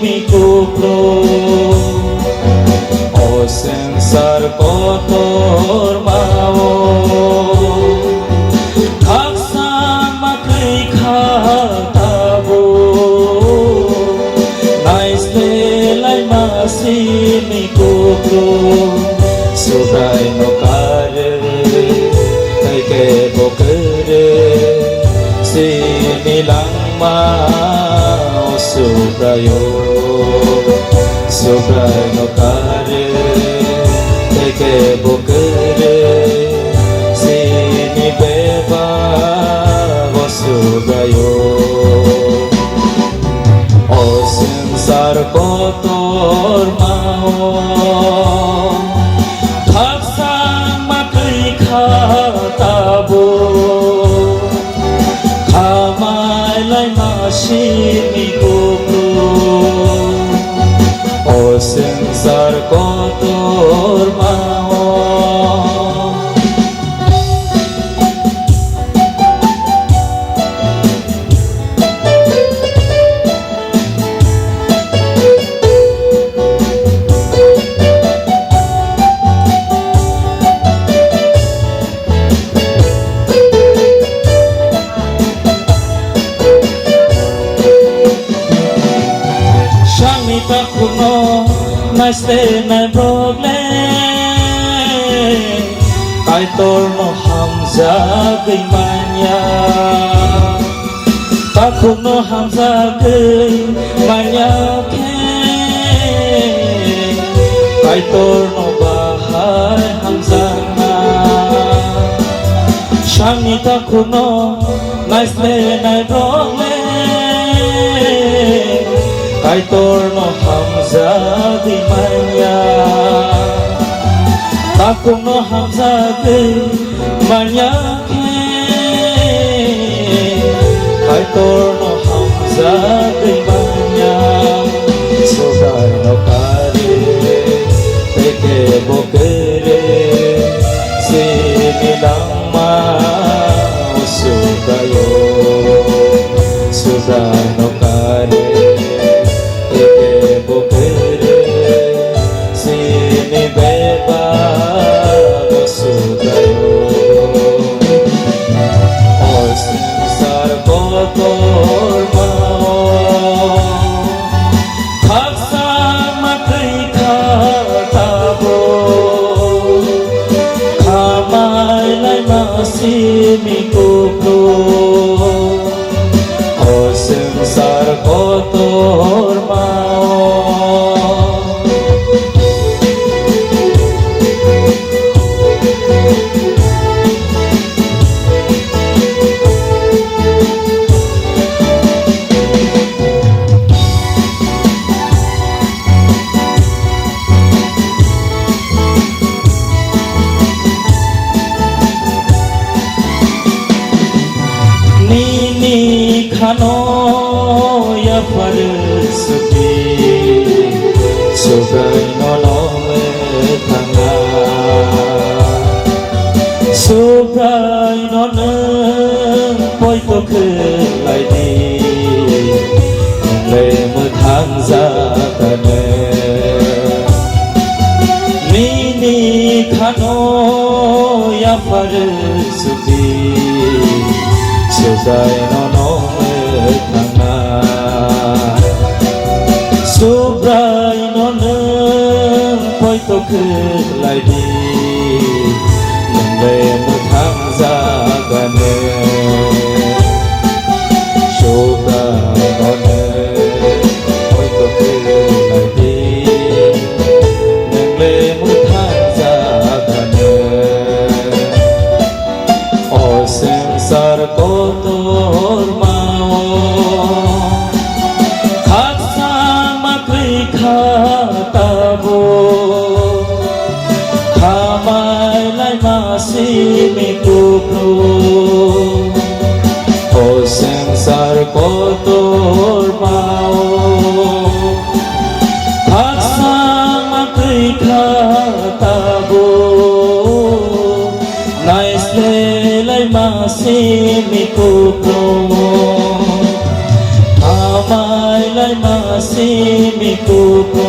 mikuplo o sensar kotor mao kaksan makri khatabo naiste lai masi mikuplo subrai no kare kai ke bokere sinilang mau subrayo no kare teke bokere sini beba go subrayo o sensar kotor mau thaksan makri khatabo o sensar kotor mao kuno naiste na problem kai tor no hamza kai manya ta kuno hamza kai manya ke kai tor no bahar hamza na shami ta kuno naiste na problem kai tor no hamza di manya aku no hamza di manya kai tor no hamza di manya sogar no kare teke bokere sini lama sugayo sogar no kare mikuplo o sensar kotor mao khano ya farsuki sugai no me thanga sugai no poi to khai di le mu thang za tane ni khano ya farsuki sugai no thanga subrai non poi to khai di le mu thang za gane subrai non poi to khai di le mu thang za gane o sensar kotor khatabo khamai lai masi mikuplo o sensar kotor mao makri khatabo naiste lai masi mikuplo amai lai masi tu ko